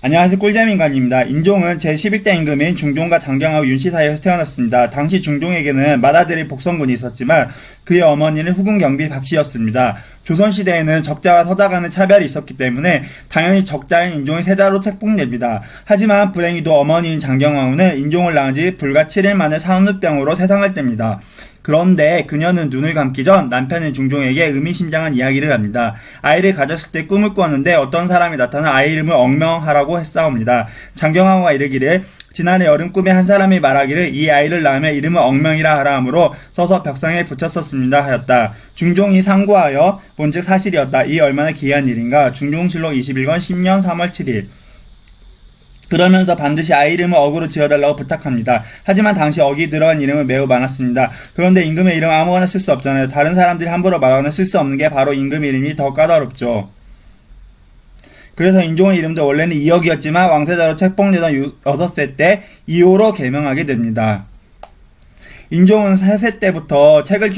안녕하세요. 꿀잼인간입니다. 인종은 제11대 임금인 중종과 장경하고 윤씨 사이에서 태어났습니다. 당시 중종에게는 맏아들이 복성군이 있었지만 그의 어머니는 후궁 경비 박씨였습니다. 조선시대에는 적자와 서자 간의 차별이 있었기 때문에 당연히 적자인 인종이 세자로 책봉됩니다. 하지만 불행히도 어머니인 장경하우는 인종을 낳은 지 불과 7일 만에 산후병으로 세상을 뗍니다. 그런데 그녀는 눈을 감기 전 남편인 중종에게 의미심장한 이야기를 합니다. 아이를 가졌을 때 꿈을 꾸었는데 어떤 사람이 나타나 아이 이름을 억명하라고 했사옵니다. 장경하우가 이르기를 지난해 여름 꿈에 한 사람이 말하기를 이 아이를 낳으면 이름을 억명이라 하라 하므로 써서 벽상에 붙였었습니다 하였다. 중종이 상고하여 본즉 사실이었다. 이 얼마나 기이한 일인가. 중종실록 21권 10년 3월 7일. 그러면서 반드시 아이 이름을 억으로 지어달라고 부탁합니다. 하지만 당시 억이 들어간 이름은 매우 많았습니다. 그런데 임금의 이름 아무거나 쓸 수 없잖아요. 다른 사람들이 함부로 말하거나 쓸 수 없는 게 바로 임금 이름이 더 까다롭죠. 그래서 인종의 이름도 원래는 이억이었지만 왕세자로 책봉되던 6세 때 2호로 개명하게 됩니다. 인종은 3세 때부터 책을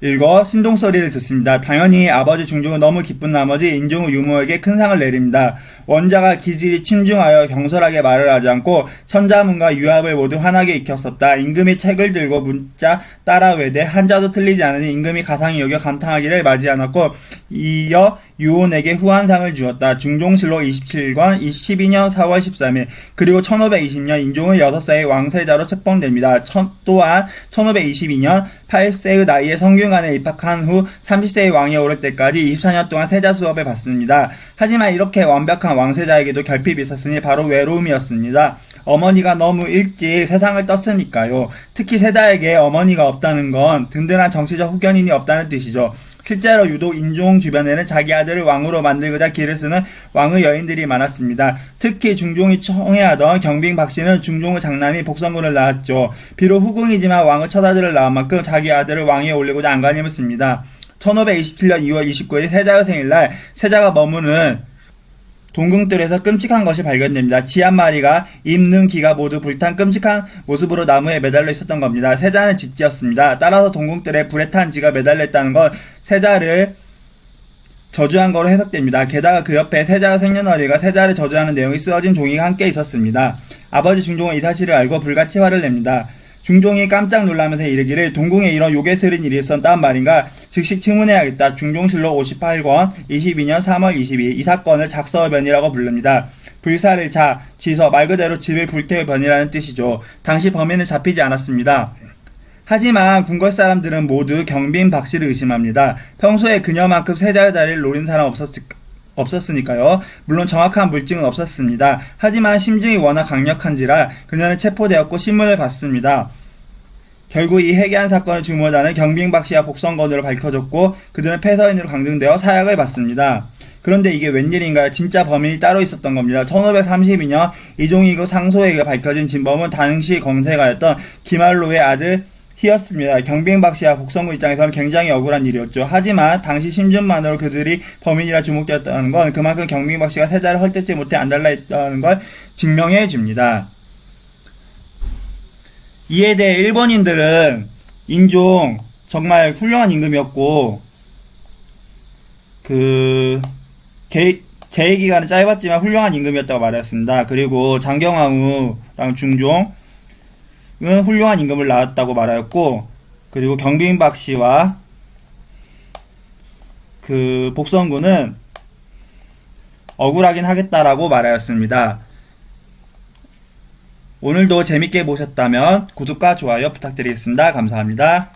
읽어 신동소리를 듣습니다. 당연히 아버지 중종은 너무 기쁜 나머지 인종의 유모에게 큰 상을 내립니다. 원자가 기질이 침중하여 경솔하게 말을 하지 않고 천자문과 유압을 모두 환하게 익혔었다. 임금이 책을 들고 문자 따라 외대 한자도 틀리지 않으니 임금이 가상히 여겨 감탄하기를 맞이 않았고 이어 유온에게 후한상을 주었다. 중종실록 27권 12년 4월 13일. 그리고 1520년 인종은 6세의 왕세자로 책봉됩니다. 또한 1522년 8세의 나이에 성균관에 입학한 후 30세의 왕이 오를 때까지 24년 동안 세자 수업을 받습니다. 하지만 이렇게 완벽한 왕세자에게도 결핍이 있었으니 바로 외로움이었습니다. 어머니가 너무 일찍 세상을 떴으니까요. 특히 세자에게 어머니가 없다는 건 든든한 정치적 후견인이 없다는 뜻이죠. 실제로 유독 인종 주변에는 자기 아들을 왕으로 만들고자 기를 쓰는 왕의 여인들이 많았습니다. 특히 중종이 청해하던 경빈 박씨는 중종의 장남이 복성군을 낳았죠. 비록 후궁이지만 왕의 첫아들을 낳은 만큼 자기 아들을 왕위에 올리고자 안간힘을 씁니다. 1527년 2월 29일 세자의 생일날 세자가 머무는 동궁뜰에서 끔찍한 것이 발견됩니다. 쥐 한 마리가 입, 눈, 귀가 모두 불탄 끔찍한 모습으로 나무에 매달려 있었던 겁니다. 세자는 쥐였습니다. 따라서 동궁뜰에 불에 탄 쥐가 매달려 있다는 건 세자를 저주한 거로 해석됩니다. 게다가 그 옆에 세자의 생년월일과 세자를 저주하는 내용이 쓰여진 종이가 함께 있었습니다. 아버지 중종은 이 사실을 알고 불같이 화를 냅니다. 중종이 깜짝 놀라면서 이르기를 동궁에 이런 요괴스러운 일이 있었단 말인가 즉시 증문해야겠다. 중종실록 58권 22년 3월 22일. 이 사건을 작서의 변이라고 부릅니다. 불사를 자, 지서 말 그대로 집을 불태울 변이라는 뜻이죠. 당시 범인은 잡히지 않았습니다. 하지만 궁궐 사람들은 모두 경빈 박씨를 의심합니다. 평소에 그녀만큼 세자의 자리를 노린 사람 없었으니까요. 물론 정확한 물증은 없었습니다. 하지만 심증이 워낙 강력한지라 그녀는 체포되었고 신문을 받습니다. 결국 이 해괴한 사건을 주모자는 경빈 박씨와 복성건으로 밝혀졌고 그들은 패서인으로 강등되어 사약을 받습니다. 그런데 이게 웬일인가요? 진짜 범인이 따로 있었던 겁니다. 1532년 이종익의 상소에게 밝혀진 진범은 당시 검색하였던 김알로의 아들 였습니다. 경빈 박씨와 복성군 입장에서는 굉장히 억울한 일이었죠. 하지만 당시 심증만으로 그들이 범인이라 주목되었다는 건 그만큼 경빈 박씨가 세자를 헐뜯지 못해 안달나있다는 걸 증명해 줍니다. 이에 대해 일본인들은 인종 정말 훌륭한 임금이었고 재위 기간은 짧았지만 훌륭한 임금이었다고 말했습니다. 그리고 장경하우랑 중종 훌륭한 임금을 낳았다고 말하였고 그리고 경빈 박씨와 복성군은 억울하긴 하겠다라고 말하였습니다. 오늘도 재밌게 보셨다면 구독과 좋아요 부탁드리겠습니다. 감사합니다.